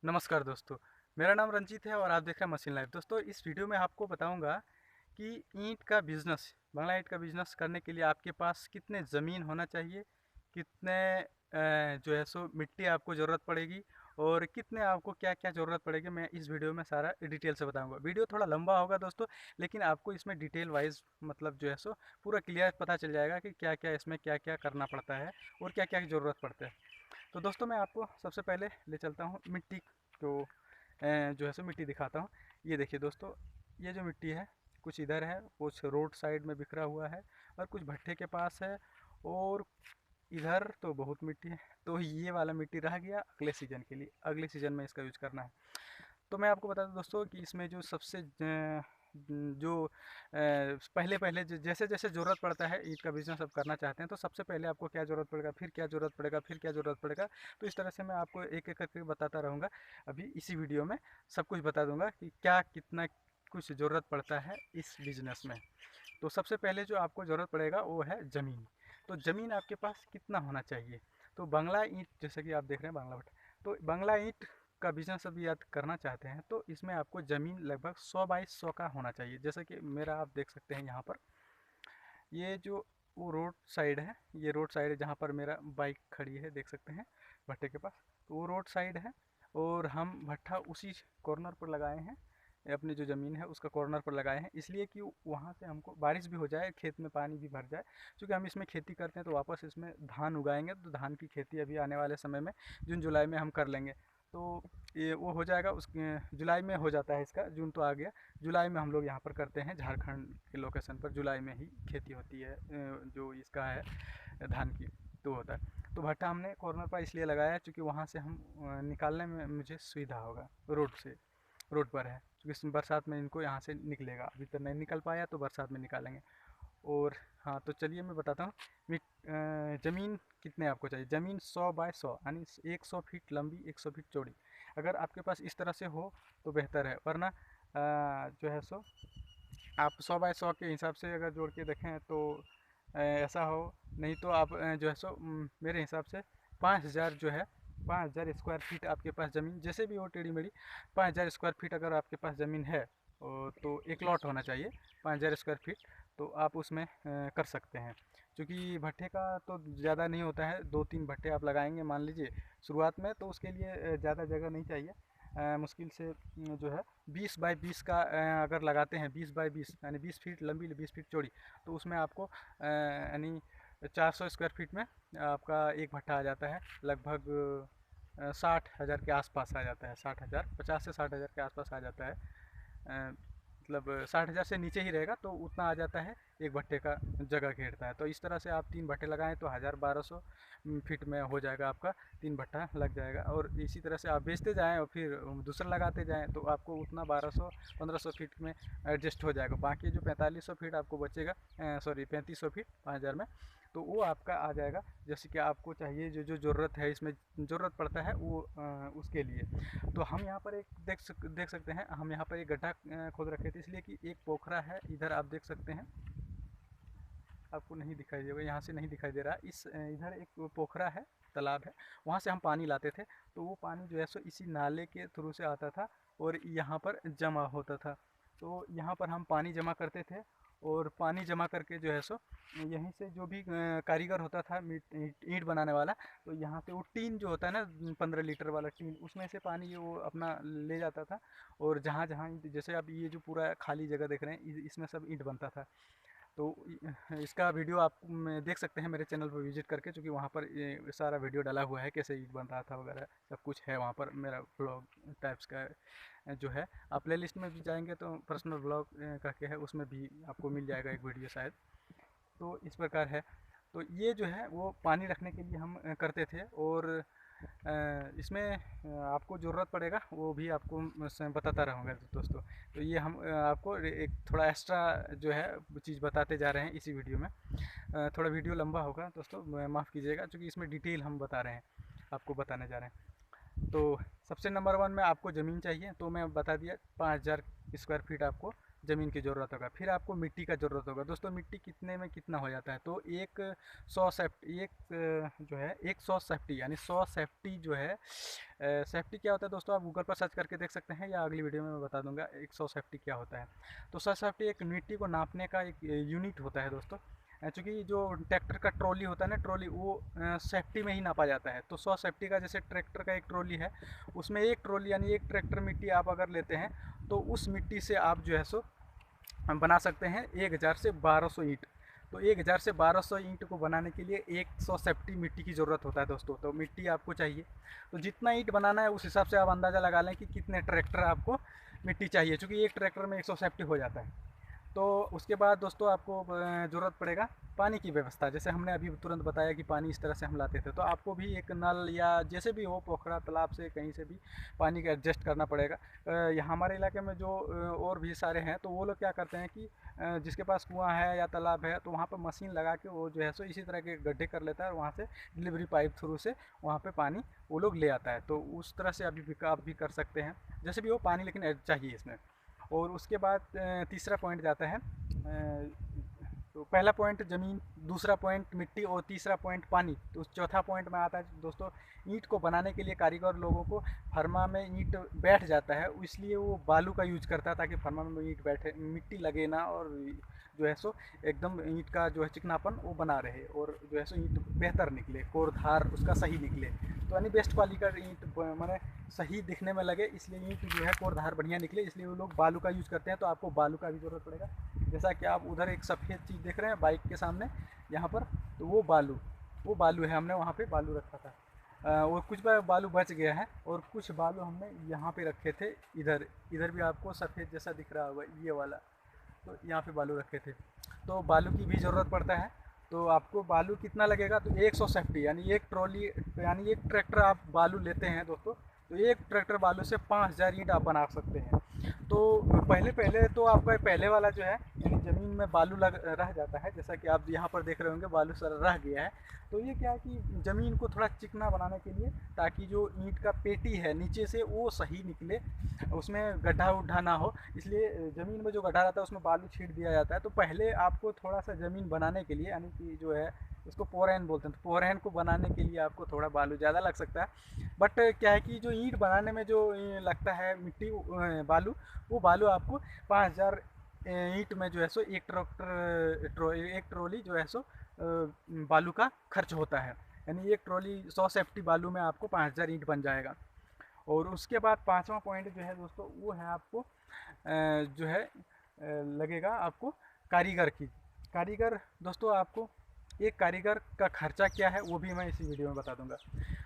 नमस्कार दोस्तों, मेरा नाम रंजीत है और आप देख रहे हैं मशीन लाइफ। दोस्तों, इस वीडियो में आपको बताऊंगा कि ईंट का बिजनेस, बंगला ईंट का बिजनेस करने के लिए आपके पास कितने ज़मीन होना चाहिए, कितने जो है सो मिट्टी आपको ज़रूरत पड़ेगी और कितने आपको क्या क्या ज़रूरत पड़ेगी। मैं इस वीडियो में सारा डिटेल से बताऊंगा। वीडियो थोड़ा लंबा होगा दोस्तों, लेकिन आपको इसमें डिटेल वाइज मतलब जो है सो पूरा क्लियर पता चल जाएगा कि क्या क्या इसमें क्या क्या करना पड़ता है और क्या क्या ज़रूरत पड़ता है। तो दोस्तों, मैं आपको सबसे पहले ले चलता हूँ मिट्टी को, जो है सो मिट्टी दिखाता हूँ। ये देखिए दोस्तों, ये जो मिट्टी है कुछ इधर है, कुछ रोड साइड में बिखरा हुआ है और कुछ भट्टे के पास है और इधर तो बहुत मिट्टी है। तो ये वाला मिट्टी रह गया अगले सीज़न के लिए, अगले सीज़न में इसका यूज करना है। तो मैं आपको बता दूं दोस्तों कि इसमें जो सबसे जो पहले पहले जैसे जैसे ज़रूरत पड़ता है, ईंट का बिजनेस आप करना चाहते हैं तो सबसे पहले आपको क्या ज़रूरत पड़ेगा, फिर क्या ज़रूरत पड़ेगा, फिर क्या ज़रूरत पड़ेगा। तो इस तरह से मैं आपको एक एक करके बताता रहूँगा। अभी इसी वीडियो में सब कुछ बता दूंगा कि क्या कितना कुछ ज़रूरत पड़ता है इस बिजनेस में। तो सबसे पहले जो आपको ज़रूरत पड़ेगा वो है ज़मीन। तो ज़मीन आपके पास कितना होना चाहिए। तो बंगला ईंट, जैसे कि आप देख रहे हैं बंगला भट्ट, तो बंगला ईंट का बिजनेस अभी आप करना चाहते हैं तो इसमें आपको ज़मीन लगभग 100 बाई 100 का होना चाहिए। जैसे कि मेरा आप देख सकते हैं यहाँ पर, ये जो वो रोड साइड है, ये रोड साइड है जहाँ पर मेरा बाइक खड़ी है, देख सकते हैं भट्टे के पास। तो वो रोड साइड है और हम भट्ठा उसी कॉर्नर पर लगाए हैं। अपनी जो ज़मीन है उसका कॉर्नर पर लगाए हैं, इसलिए कि वहाँ से हमको बारिश भी हो जाए, खेत में पानी भी भर जाए। क्योंकि हम इसमें खेती करते हैं तो वापस इसमें धान उगाएंगे, तो धान की खेती अभी आने वाले समय में जून जुलाई में हम कर लेंगे। तो ये वो हो जाएगा, उस जुलाई में हो जाता है इसका, जून तो आ गया। जुलाई में हम लोग यहाँ पर करते हैं, झारखंड के लोकेशन पर जुलाई में ही खेती होती है, जो इसका है धान की, तो होता है। तो भट्टा हमने कॉर्नर पर इसलिए लगाया है क्योंकि वहाँ से हम निकालने में मुझे सुविधा होगा, रोड से, रोड पर है क्योंकि बरसात में इनको यहाँ से निकलेगा। अभी तो नहीं निकल पाया तो बरसात में निकालेंगे। और हाँ, तो चलिए मैं बताता हूँ। ज़मीन कितने आपको चाहिए। ज़मीन 100 बाय 100 यानी 100 फीट लंबी, 100 फीट चौड़ी। अगर आपके पास इस तरह से हो तो बेहतर है, वरना जो है सो आप 100 बाय 100 के हिसाब से अगर जोड़ के देखें तो ऐसा हो। नहीं तो आप जो है सो मेरे हिसाब से 5000 जो है, 5000 स्क्वायर फीट आपके पास ज़मीन, जैसे भी हो टेढ़ी मेढ़ी, 5000 स्क्वायर फीट अगर आपके पास ज़मीन है तो एक लॉट होना चाहिए 5000 स्क्वायर फीट। तो आप उसमें कर सकते हैं। क्योंकि भट्टे का तो ज़्यादा नहीं होता है, 2-3 भट्टे आप लगाएंगे मान लीजिए शुरुआत में, तो उसके लिए ज़्यादा जगह नहीं चाहिए। मुश्किल से जो है 20 बाई 20 का अगर लगाते हैं, 20 बाई 20 यानी 20 फीट लंबी 20 फीट चौड़ी, तो उसमें आपको यानी 400 स्क्वायर फीट में आपका एक भट्टा आ जाता है लगभग 60,000 के आसपास आ जाता है। 60,000, 50 से 60,000 के आसपास आ जाता है। मतलब 60,000 से नीचे ही रहेगा तो उतना आ जाता है, एक भट्टे का जगह घेरता है। तो इस तरह से आप 3 भट्टे लगाएं तो 1,000-1,200 फीट में हो जाएगा आपका, 3 भट्टा लग जाएगा। और इसी तरह से आप बेचते जाएं और फिर दूसरा लगाते जाएं तो आपको उतना 1200-1500 फीट में एडजस्ट हो जाएगा। बाकी जो 4500 फीट आपको बचेगा, सॉरी 3500 फीट 5000 में, तो वो आपका आ जाएगा। जैसे कि आपको चाहिए, जो जो ज़रूरत है, इसमें ज़रूरत पड़ता है वो उसके लिए। तो हम यहाँ पर एक देख सकते हैं, हम यहाँ पर एक गड्ढा खोद रखे थे, इसलिए कि एक पोखरा है इधर, आप देख सकते हैं। आपको नहीं दिखाई देगा, यहाँ से नहीं दिखाई दे रहा, इस इधर एक पोखरा है, तालाब है, वहाँ से हम पानी लाते थे। तो वो पानी जो है सो इसी नाले के थ्रू से आता था और यहाँ पर जमा होता था। तो यहाँ पर हम पानी जमा करते थे और पानी जमा करके जो है सो यहीं से जो भी कारीगर होता था ईंट बनाने वाला, तो यहाँ से वो टीन जो होता है ना, 15 लीटर वाला टीन, उसमें से पानी वो अपना ले जाता था। और जहाँ जहाँ जैसे आप ये जो पूरा खाली जगह देख रहे हैं, इसमें सब ईंट बनता था। तो इसका वीडियो आप देख सकते हैं मेरे चैनल पर विजिट करके, क्योंकि वहाँ पर ये सारा वीडियो डाला हुआ है, कैसे ईंट बन रहा था वगैरह सब कुछ है वहाँ पर। मेरा ब्लॉग टाइप्स का जो है, आप प्ले लिस्ट में भी जाएंगे तो पर्सनल ब्लॉग करके है, उसमें भी आपको मिल जाएगा एक वीडियो शायद। तो इस प्रकार है। तो ये जो है वो पानी रखने के लिए हम करते थे। और इसमें आपको ज़रूरत पड़ेगा वो भी आपको बताता रहूँगा दोस्तों। तो ये हम आपको एक थोड़ा एक्स्ट्रा जो है चीज़ बताते जा रहे हैं इसी वीडियो में। थोड़ा वीडियो लंबा होगा दोस्तों, माफ़ कीजिएगा, क्योंकि इसमें डिटेल हम बता रहे हैं, आपको बताने जा रहे हैं। तो सबसे नंबर वन में आपको ज़मीन चाहिए, तो मैं बता दिया 5000 स्क्वायर फीट आपको ज़मीन की ज़रूरत होगा। फिर आपको मिट्टी का ज़रूरत होगा। दोस्तों मिट्टी कितने में कितना हो जाता है, तो एक 100 सेफ्टी जो है 100 सेफ्टी यानी 100 सेफ्टी जो है सेफ्टी क्या होता है दोस्तों, आप गूगल पर सर्च करके देख सकते हैं या अगली वीडियो में मैं बता दूंगा 100 सेफ्टी क्या होता है। तो 100 सेफ्टी एक मिट्टी को नापने का एक यूनिट होता है दोस्तों। चूँकि जो ट्रैक्टर का ट्रॉली होता है ना, ट्रॉली वो सेफ्टी में ही नापा जाता है। तो 100 सेफ्टी का जैसे ट्रैक्टर का एक ट्रॉली है, उसमें एक ट्रॉली यानी एक ट्रैक्टर मिट्टी आप अगर लेते हैं तो उस मिट्टी से आप जो है सो हम बना सकते हैं 1000 से 1200 ईंट। तो 1000 से 1200 ईंट को बनाने के लिए 100 सेफ्टी मिट्टी की ज़रूरत होता है दोस्तों। तो मिट्टी आपको चाहिए, तो जितना ईंट बनाना है उस हिसाब से आप अंदाज़ा लगा लें कि कितने ट्रैक्टर आपको मिट्टी चाहिए, चूँकि एक ट्रैक्टर में 100 सेफ्टी हो जाता है। तो उसके बाद दोस्तों आपको ज़रूरत पड़ेगा पानी की व्यवस्था। जैसे हमने अभी तुरंत बताया कि पानी इस तरह से हम लाते थे, तो आपको भी एक नल या जैसे भी हो, पोखरा तालाब से कहीं से भी पानी का एडजस्ट करना पड़ेगा। यहाँ हमारे इलाके में जो और भी सारे हैं, तो वो लोग क्या करते हैं कि जिसके पास कुआं है या तालाब है, तो वहाँ पर मशीन लगा के वो जो है सो इसी तरह के गड्ढे कर लेता है और वहाँ से डिलीवरी पाइप थ्रू से वहाँ पे पानी वो लोग ले आता है। तो उस तरह से अभी भी आप भी कर सकते हैं, जैसे भी हो पानी लेकिन चाहिए इसमें। और उसके बाद तीसरा पॉइंट जाता है, तो पहला पॉइंट ज़मीन, दूसरा पॉइंट मिट्टी और तीसरा पॉइंट पानी। तो चौथा पॉइंट में आता है दोस्तों, ईंट को बनाने के लिए कारीगर लोगों को फर्मा में ईंट बैठ जाता है, इसलिए वो बालू का यूज करता है ताकि फर्मा में ईंट बैठे, मिट्टी लगे ना, और जो है सो एकदम ईंट का जो है चिकनापन वो बना रहे और जो है सो ईंट बेहतर निकले, कोर धार उसका सही निकले। तो यानी बेस्ट क्वालिटी का ईंट मैंने सही दिखने में लगे, इसलिए ईंट जो है कोर धार बढ़िया निकले, इसलिए वो लोग बालू का यूज़ करते हैं। तो आपको बालू का भी ज़रूरत पड़ेगा। जैसा कि आप उधर एक सफ़ेद चीज़ देख रहे हैं बाइक के सामने यहाँ पर, तो वो बालू है, हमने वहाँ पे बालू रखा था। और कुछ बालू बच गया है और कुछ बालू हमने यहाँ पे रखे थे। इधर भी आपको सफ़ेद जैसा दिख रहा होगा ये वाला, तो यहाँ पे बालू रखे थे। तो बालू की भी ज़रूरत पड़ता है। तो आपको बालू कितना लगेगा, तो 100 सेफ्टी यानी एक ट्रॉली यानी एक ट्रैक्टर आप बालू लेते हैं दोस्तों, तो एक ट्रैक्टर बालू से 5000 ईंट आप बना सकते हैं। तो पहले तो आपका पहले वाला जो है यानी ज़मीन में बालू रह जाता है, जैसा कि आप यहाँ पर देख रहे होंगे बालू सर रह गया है। तो ये क्या है कि ज़मीन को थोड़ा चिकना बनाने के लिए, ताकि जो ईंट का पेटी है नीचे से वो सही निकले, उसमें गड्ढा उड्ढा ना हो, इसलिए ज़मीन में जो गड्ढा रहता है उसमें बालू छीट दिया जाता है। तो पहले आपको थोड़ा सा ज़मीन बनाने के लिए यानी कि जो है इसको पोरैन बोलते हैं, तो पोरैन को बनाने के लिए आपको थोड़ा बालू ज़्यादा लग सकता है। बट क्या है कि जो ईंट बनाने में जो लगता है मिट्टी बालू, वो बालू आपको 5000 ईंट में जो है सो एक एक ट्रॉली जो है सो बालू का खर्च होता है। यानी एक ट्रॉली 100 सेफ्टी बालू में आपको 5000 ईंट बन जाएगा। और उसके बाद पांचवा पॉइंट जो है दोस्तों, वो है आपको जो है लगेगा आपको कारीगर की। कारीगर दोस्तों, आपको एक कारीगर का खर्चा क्या है वो भी मैं इसी वीडियो में बता दूंगा।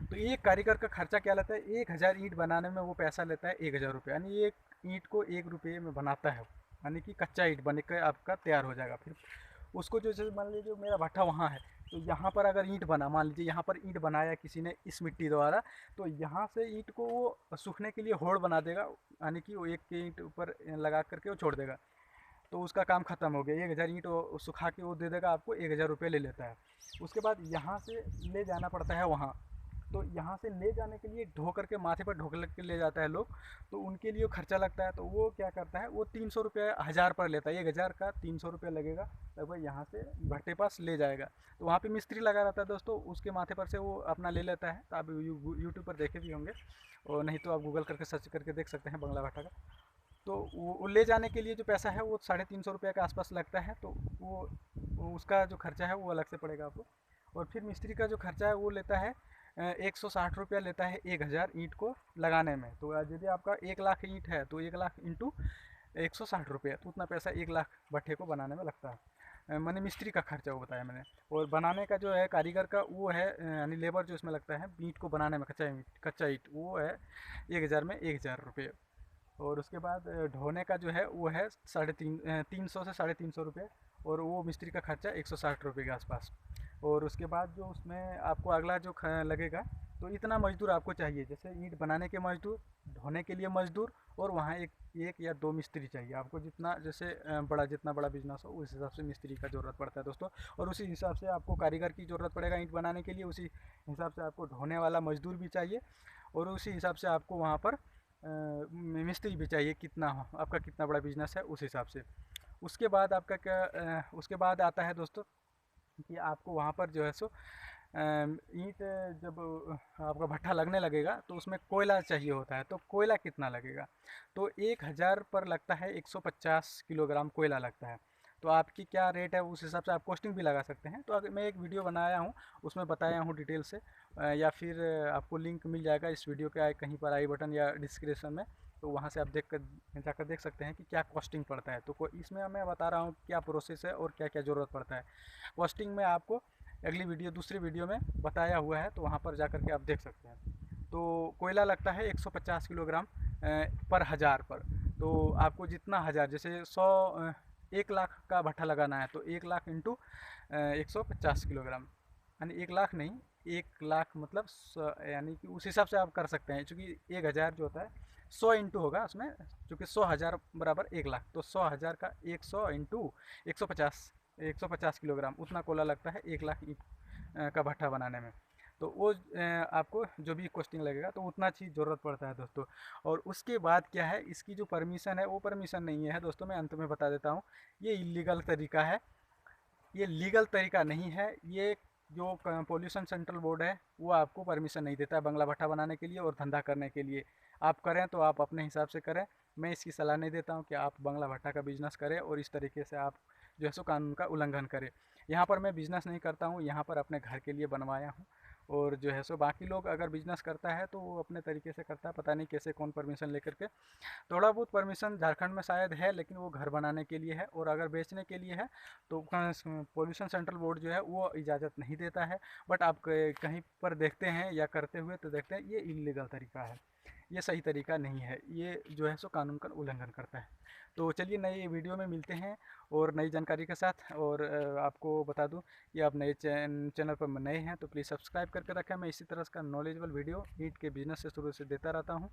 तो एक कारीगर का खर्चा क्या लेता है, 1000 ईंट बनाने में वो पैसा लेता है 1000 रुपये, यानी एक ईंट को 1 रुपये में बनाता है, यानी कि कच्चा ईंट बन के आपका तैयार हो जाएगा। फिर उसको जो जैसे मान लीजिए मेरा भट्ठा वहाँ है, तो यहाँ पर अगर ईंट बना, मान लीजिए यहाँ पर ईंट बनाया किसी ने इस मिट्टी द्वारा, तो यहाँ से ईंट को वो सूखने के लिए होड़ बना देगा, यानी कि वो एक के ईंट ऊपर लगा करके वो छोड़ देगा, तो उसका काम ख़त्म हो गया। 1000 ईंट सुखा के वो दे देगा आपको, 1000 रुपये ले लेता है। उसके बाद यहाँ से ले जाना पड़ता है वहाँ, तो यहाँ से ले जाने के लिए ढो करके माथे पर ढोक के ले जाता है लोग, तो उनके लिए खर्चा लगता है। तो वो क्या करता है, वो 300 रुपये 1000 पर लेता है, 1000 का 300 रुपये लगेगा, तब वह यहाँ से भट्टे पास ले जाएगा। तो वहाँ पे मिस्त्री लगा रहता है दोस्तों, उसके माथे पर से वो अपना ले लेता है। तो आप यूट्यूब पर देखे भी होंगे, और नहीं तो आप गूगल करके सर्च करके देख सकते हैं बंगला भट्टा का। तो वो ले जाने के लिए जो पैसा है वो 350 रुपये के आसपास लगता है। तो वो उसका जो खर्चा है वो अलग से पड़ेगा आपको। और फिर मिस्त्री का जो खर्चा है वो लेता है 160 रुपया लेता है 1000 ईंट को लगाने में। तो यदि आपका 1 लाख ईंट है तो 1 लाख इंटू 160 रुपये, तो उतना पैसा 1 लाख भट्ठे को बनाने में लगता है। मैंने मिस्त्री का खर्चा वो बताया मैंने। और बनाने का जो है कारीगर का वो है यानी लेबर जो इसमें लगता है ईंट को बनाने में, कच्चा ईंट, वो है 1000 में 1000 रुपये। और उसके बाद ढोने का जो है वो है 350 से 350 रुपये, और वो मिस्त्री का खर्चा 160 रुपये के आसपास। और उसके बाद जो उसमें आपको अगला जो लगेगा, तो इतना मजदूर आपको चाहिए, जैसे ईंट बनाने के मजदूर, ढोने के लिए मजदूर, और वहाँ एक या 2 मिस्त्री चाहिए आपको। जितना जैसे जितना बड़ा बिजनेस हो उस हिसाब से मिस्त्री का ज़रूरत पड़ता है दोस्तों। और उसी हिसाब से आपको कारीगर की ज़रूरत पड़ेगा ईंट बनाने के लिए, उसी हिसाब से आपको ढोने वाला मजदूर भी चाहिए, और उसी हिसाब से आपको वहाँ पर मिस्त्री भी चाहिए, कितना हो आपका, कितना बड़ा बिजनेस है उस हिसाब से। उसके बाद आपका क्या, उसके बाद आता है दोस्तों कि आपको वहाँ पर जो है सो ईंट, जब आपका भट्ठा लगने लगेगा तो उसमें कोयला चाहिए होता है। तो कोयला कितना लगेगा, तो 1000 पर लगता है 150 किलोग्राम कोयला लगता है। तो आपकी क्या रेट है उस हिसाब से आप कॉस्टिंग भी लगा सकते हैं। तो अगर मैं एक वीडियो बनाया हूँ उसमें बताया हूँ डिटेल से, या फिर आपको लिंक मिल जाएगा इस वीडियो के कहीं पर आई बटन या डिस्क्रिप्शन में, तो वहाँ से आप जाकर देख सकते हैं कि क्या कॉस्टिंग पड़ता है। तो इसमें मैं बता रहा हूँ क्या प्रोसेस है और क्या क्या ज़रूरत पड़ता है। कॉस्टिंग में आपको अगली वीडियो, दूसरी वीडियो में बताया हुआ है, तो वहाँ पर जा कर के आप देख सकते हैं। तो कोयला लगता है 150 किलोग्राम पर हज़ार पर। तो आपको जितना हज़ार, जैसे 1 लाख का भट्ठा लगाना है तो 1 लाख इंटू 150 किलोग्राम, यानी 1 लाख नहीं, 1 लाख मतलब यानी कि उस हिसाब से आप कर सकते हैं, क्योंकि 1000 जो होता है 100 इंटू होगा उसमें, क्योंकि 100,000 बराबर 1 लाख, तो 100,000 का 100 इंटू 150 किलोग्राम, उतना कोयला लगता है 1 लाख का भट्ठा बनाने में। तो वो आपको जो भी कॉस्टिंग लगेगा तो उतना चीज़ ज़रूरत पड़ता है दोस्तों। और उसके बाद क्या है, इसकी जो परमिशन है वो परमिशन नहीं है दोस्तों, मैं अंत में बता देता हूँ। ये इलीगल तरीका है, ये लीगल तरीका नहीं है। ये जो पोल्यूशन सेंट्रल बोर्ड है वो आपको परमिशन नहीं देता है बंगला भट्ठा बनाने के लिए और धंधा करने के लिए। आप करें तो आप अपने हिसाब से करें, मैं इसकी सलाह नहीं देता हूँ कि आप बंगला भट्ठा का बिजनेस करें और इस तरीके से आप जो है सो कानून का उल्लंघन करें। यहाँ पर मैं बिजनेस नहीं करता हूँ, यहाँ पर अपने घर के लिए बनवाया हूँ। और जो है सो बाकी लोग अगर बिजनेस करता है तो वो अपने तरीके से करता है, पता नहीं कैसे कौन परमिशन लेकर के। थोड़ा बहुत परमिशन झारखंड में शायद है, लेकिन वो घर बनाने के लिए है, और अगर बेचने के लिए है तो पोल्यूशन सेंट्रल बोर्ड जो है वो इजाज़त नहीं देता है। बट आप कहीं पर देखते हैं या करते हुए तो देखते हैं ये इलीगल तरीका है, ये सही तरीका नहीं है, ये जो है सो कानून का उल्लंघन करता है। तो चलिए नई वीडियो में मिलते हैं और नई जानकारी के साथ। और आपको बता दूं कि आप नए चैनल पर नए हैं तो प्लीज़ सब्सक्राइब करके रखें। मैं इसी तरह का नॉलेजेबल वीडियो ईंट के बिजनेस से शुरू से देता रहता हूं।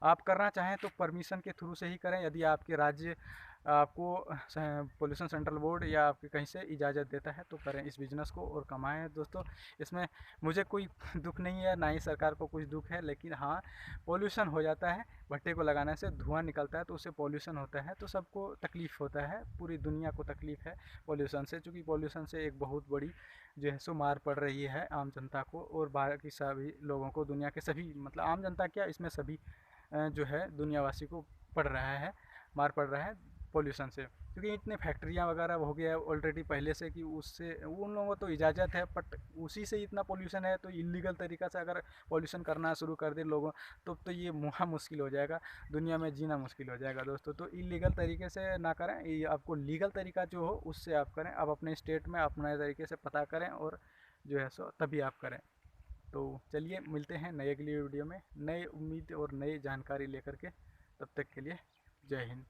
आप करना चाहें तो परमिशन के थ्रू से ही करें, यदि आपके राज्य आपको पोल्यूशन सेंट्रल बोर्ड या आपके कहीं से इजाज़त देता है तो करें इस बिज़नेस को और कमाएं दोस्तों। इसमें मुझे कोई दुख नहीं है, ना ही सरकार को कुछ दुख है, लेकिन हाँ, पोल्यूशन हो जाता है, भट्टे को लगाने से धुआं निकलता है तो उससे पोल्यूशन होता है, तो सबको तकलीफ़ होता है, पूरी दुनिया को तकलीफ़ है पोल्यूशन से। चूँकि पोल्यूशन से एक बहुत बड़ी जो है सो मार पड़ रही है आम जनता को और बाकी सभी लोगों को, दुनिया के सभी, मतलब आम जनता क्या, इसमें सभी जो है दुनियावासी को पड़ रहा है, मार पड़ रहा है पोल्यूशन से। क्योंकि इतने फैक्ट्रियाँ वगैरह हो गया है ऑलरेडी पहले से, कि उससे उन लोगों को तो इजाज़त है, बट उसी से इतना पोल्यूशन है, तो इलीगल तरीक़ा से अगर पोल्यूशन करना शुरू कर दे लोगों, तो ये मुहा मुश्किल हो जाएगा, दुनिया में जीना मुश्किल हो जाएगा दोस्तों। तो इलीगल तरीके से ना करें, ये आपको लीगल तरीका जो हो उससे आप करें। आप अपने स्टेट में अपने तरीके से पता करें और जो है सो तभी आप करें। तो चलिए मिलते हैं नए अगली वीडियो में, नई उम्मीद और नई जानकारी लेकर के। तब तक के लिए जय हिंद।